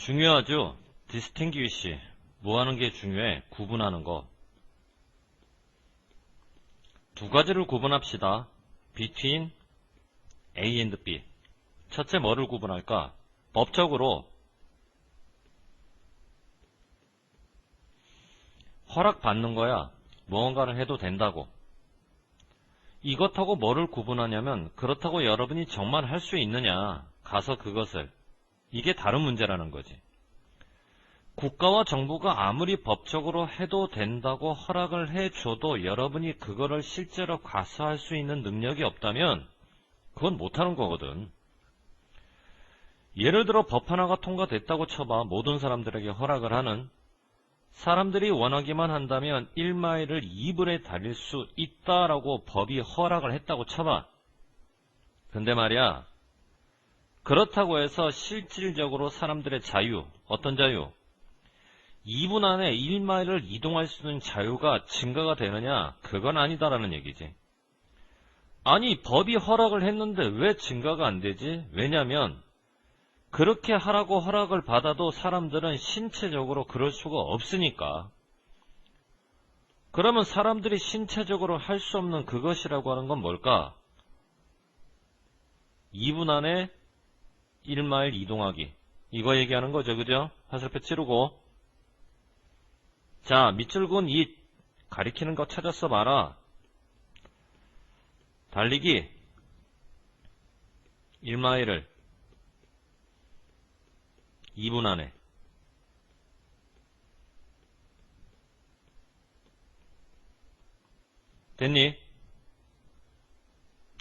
중요하죠. distinguish. 뭐 하는 게 중요해? 구분하는 거. 두 가지를 구분합시다. between A and B. 첫째 뭐를 구분할까? 법적으로 허락받는 거야. 무언가를 해도 된다고. 이것하고 뭐를 구분하냐면 그렇다고 여러분이 정말 할 수 있느냐. 가서 그것을. 이게 다른 문제라는 거지. 국가와 정부가 아무리 법적으로 해도 된다고 허락을 해줘도 여러분이 그거를 실제로 가서 할 수 있는 능력이 없다면 그건 못하는 거거든. 예를 들어 법 하나가 통과됐다고 쳐봐. 모든 사람들에게 허락을 하는. 사람들이 원하기만 한다면 1마일을 2분에 달릴 수 있다라고 법이 허락을 했다고 쳐봐. 근데 말이야, 그렇다고 해서 실질적으로 사람들의 자유, 어떤 자유? 2분 안에 1마일을 이동할 수 있는 자유가 증가가 되느냐? 그건 아니다라는 얘기지. 아니, 법이 허락을 했는데 왜 증가가 안 되지? 왜냐면 그렇게 하라고 허락을 받아도 사람들은 신체적으로 그럴 수가 없으니까. 그러면 사람들이 신체적으로 할 수 없는 그것이라고 하는 건 뭘까? 2분 안에 1마일 이동하기. 이거 얘기하는 거죠. 그죠? 화살표 찌르고. 자, 밑줄 그은 이 가리키는 거 찾았어 봐라. 달리기 1마일을 2분 안에. 됐니?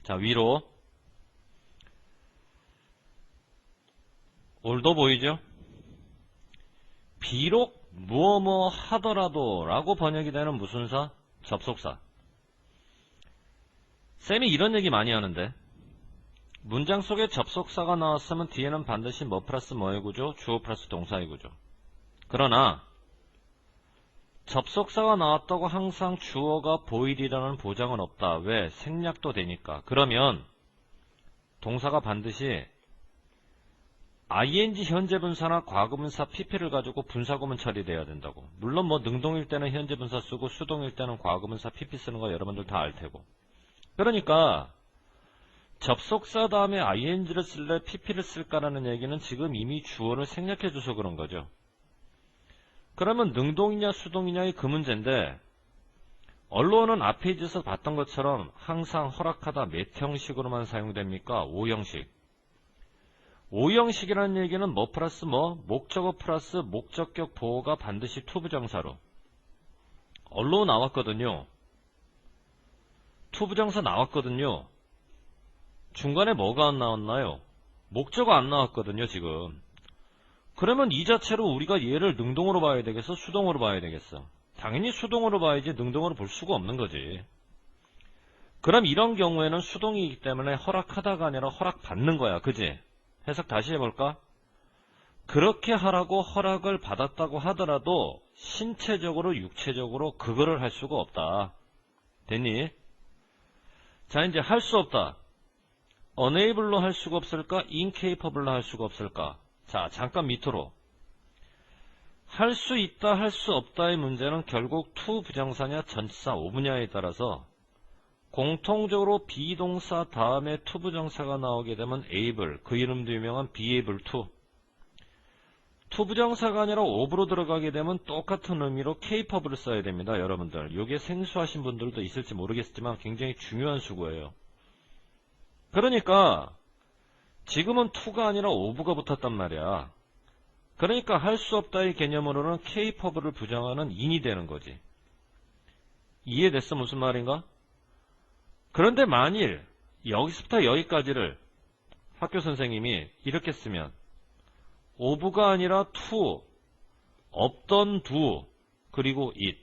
자, 위로. 올도 보이죠? 비록 무엇 하더라도 라고 번역이 되는 무슨 사? 접속사. 쌤이 이런 얘기 많이 하는데 문장 속에 접속사가 나왔으면 뒤에는 반드시 뭐 플러스 뭐의 구조? 주어 플러스 동사의 구조. 그러나 접속사가 나왔다고 항상 주어가 보일이라는 보장은 없다. 왜? 생략도 되니까. 그러면 동사가 반드시 ing 현재분사나 과거분사 pp를 가지고 분사구문 처리돼야 된다고. 물론 뭐 능동일 때는 현재분사 쓰고 수동일 때는 과거분사 pp 쓰는 거 여러분들 다 알 테고. 그러니까 접속사 다음에 ing를 쓸래 pp를 쓸까라는 얘기는 지금 이미 주어를 생략해줘서 그런 거죠. 그러면 능동이냐 수동이냐의 그 문제인데 언론은 앞에 있어서 봤던 것처럼 항상 허락하다 몇 형식으로만 사용됩니까? 5형식. 5형식이라는 얘기는 뭐 플러스 뭐? 목적어 플러스 목적격 보호가 반드시 투부정사로. 언론 나왔거든요. 투부정사 나왔거든요. 중간에 뭐가 안 나왔나요? 목적어 안 나왔거든요, 지금. 그러면 이 자체로 우리가 얘를 능동으로 봐야 되겠어? 수동으로 봐야 되겠어? 당연히 수동으로 봐야지 능동으로 볼 수가 없는 거지. 그럼 이런 경우에는 수동이기 때문에 허락하다가 아니라 허락받는 거야. 그지? 해석 다시 해볼까? 그렇게 하라고 허락을 받았다고 하더라도 신체적으로 육체적으로 그거를 할 수가 없다. 됐니? 자, 이제 할 수 없다. unable로 할 수가 없을까? incapable로 할 수가 없을까? 자, 잠깐 밑으로. 할 수 있다, 할 수 없다의 문제는 결국 to 부정사냐 전치사 오분야에 따라서 공통적으로 비동사 다음에 to 부정사가 나오게 되면 able, 그 이름도 유명한 be able to. to 부정사가 아니라 of로 들어가게 되면 똑같은 의미로 capable을 써야 됩니다. 여러분들. 이게 생소하신 분들도 있을지 모르겠지만 굉장히 중요한 수고예요. 그러니까 지금은 to가 아니라 of가 붙었단 말이야. 그러니까 할 수 없다의 개념으로는 capable을 부정하는 in이 되는 거지. 이해됐어? 무슨 말인가? 그런데 만일 여기서부터 여기까지를 학교 선생님이 이렇게 쓰면 of가 아니라 to, 없던 do, 그리고 it.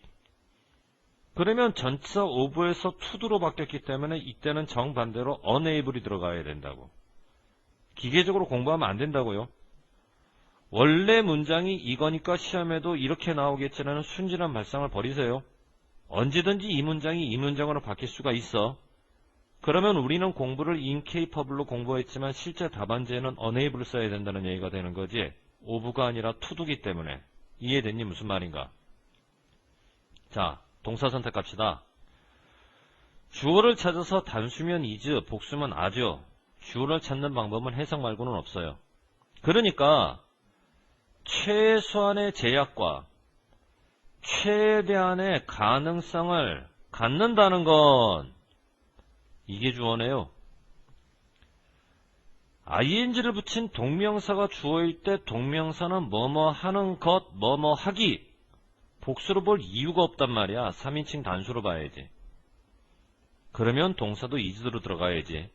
그러면 전치사 of에서 to도로 바뀌었기 때문에 이때는 정반대로 unable이 들어가야 된다고. 기계적으로 공부하면 안 된다고요. 원래 문장이 이거니까 시험에도 이렇게 나오겠지라는 순진한 발상을 버리세요. 언제든지 이 문장이 이 문장으로 바뀔 수가 있어. 그러면 우리는 공부를 incapable로 공부했지만 실제 답안지에는 unable을 써야 된다는 얘기가 되는 거지. 오브가 아니라 투두기 때문에. 이해됐니? 무슨 말인가? 자, 동사 선택합시다. 주어를 찾아서 단수면 is, 복수면 are죠. 주어를 찾는 방법은 해석 말고는 없어요. 그러니까 최소한의 제약과 최대한의 가능성을 갖는다는 건 이게 주어네요. ing를 붙인 동명사가 주어일 때 동명사는 뭐뭐 하는 것, 뭐뭐 하기. 복수로 볼 이유가 없단 말이야. 3인칭 단수로 봐야지. 그러면 동사도 is로 들어가야지.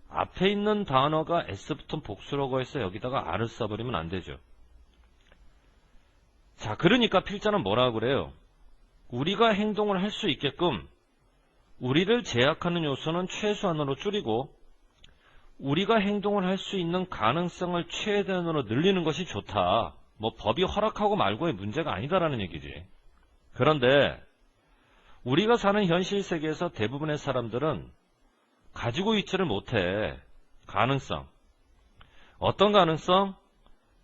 앞에 있는 단어가 s 붙은 복수라고 해서 여기다가 r을 써버리면 안 되죠. 자, 그러니까 필자는 뭐라고 그래요? 우리가 행동을 할 수 있게끔 우리를 제약하는 요소는 최소한으로 줄이고 우리가 행동을 할 수 있는 가능성을 최대한으로 늘리는 것이 좋다. 뭐 법이 허락하고 말고의 문제가 아니다라는 얘기지. 그런데 우리가 사는 현실 세계에서 대부분의 사람들은 가지고 있지를 못해. 가능성. 어떤 가능성?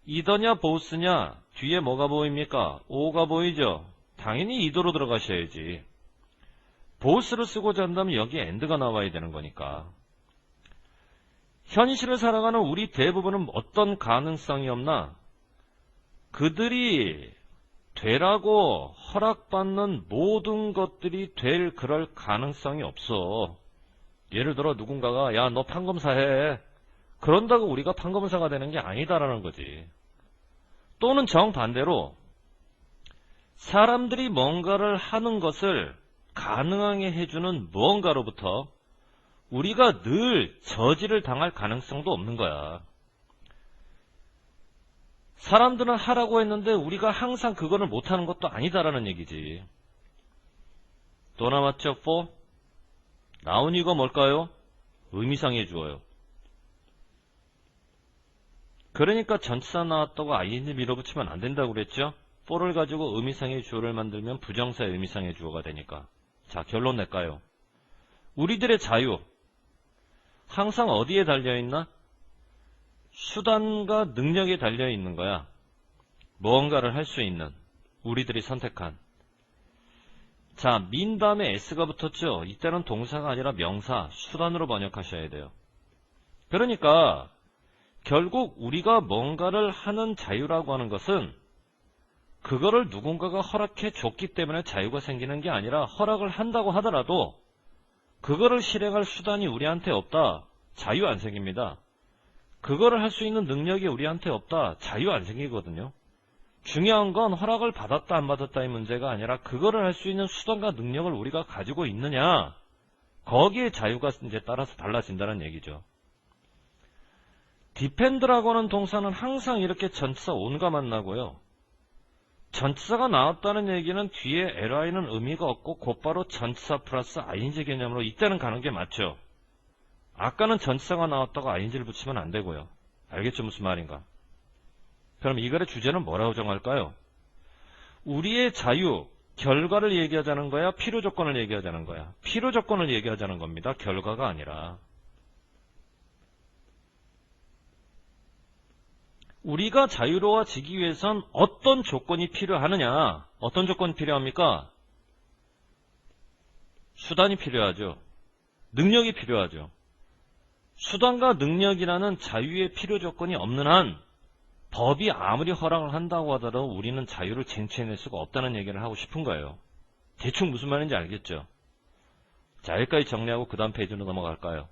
이더냐 보스냐 뒤에 뭐가 보입니까? 오가 보이죠? 당연히 이더로 들어가셔야지. 보스를 쓰고자 한다면 여기에 엔드가 나와야 되는 거니까. 현실을 살아가는 우리 대부분은 어떤 가능성이 없나? 그들이 되라고 허락받는 모든 것들이 될 그럴 가능성이 없어. 예를 들어 누군가가 야, 너 판검사 해. 그런다고 우리가 판검사가 되는 게 아니다라는 거지. 또는 정반대로 사람들이 뭔가를 하는 것을 가능하게 해주는 무언가로부터 우리가 늘 저지를 당할 가능성도 없는 거야. 사람들은 하라고 했는데 우리가 항상 그거를 못하는 것도 아니다라는 얘기지. 또 남았죠? for? 나온 이유가 뭘까요? 의미상의 주어요. 그러니까 전치사 나왔다고 ing 밀어붙이면 안 된다고 그랬죠? for를 가지고 의미상의 주어를 만들면 부정사의 의미상의 주어가 되니까. 자, 결론 낼까요? 우리들의 자유 항상 어디에 달려있나? 수단과 능력에 달려있는 거야. 무언가를 할 수 있는 우리들이 선택한. 자, 민 다음에 s가 붙었죠? 이때는 동사가 아니라 명사, 수단으로 번역하셔야 돼요. 그러니까 결국 우리가 뭔가를 하는 자유라고 하는 것은 그거를 누군가가 허락해 줬기 때문에 자유가 생기는 게 아니라 허락을 한다고 하더라도 그거를 실행할 수단이 우리한테 없다. 자유 안 생깁니다. 그거를 할 수 있는 능력이 우리한테 없다. 자유 안 생기거든요. 중요한 건 허락을 받았다 안 받았다의 문제가 아니라 그거를 할 수 있는 수단과 능력을 우리가 가지고 있느냐. 거기에 자유가 이제 따라서 달라진다는 얘기죠. 디펜드라고 하는 동사는 항상 이렇게 전치사 on가 만나고요. 전치사가 나왔다는 얘기는 뒤에 li는 의미가 없고 곧바로 전치사 플러스 ing 개념으로 이때는 가는 게 맞죠. 아까는 전치사가 나왔다고 ing를 붙이면 안 되고요. 알겠죠? 무슨 말인가? 그럼 이 글의 주제는 뭐라고 정할까요? 우리의 자유, 결과를 얘기하자는 거야? 필요 조건을 얘기하자는 거야? 필요 조건을 얘기하자는 겁니다. 결과가 아니라. 우리가 자유로워지기 위해선 어떤 조건이 필요하느냐? 어떤 조건이 필요합니까? 수단이 필요하죠. 능력이 필요하죠. 수단과 능력이라는 자유의 필요 조건이 없는 한 법이 아무리 허락을 한다고 하더라도 우리는 자유를 쟁취해낼 수가 없다는 얘기를 하고 싶은 거예요. 대충 무슨 말인지 알겠죠? 자, 여기까지 정리하고 그 다음 페이지로 넘어갈까요?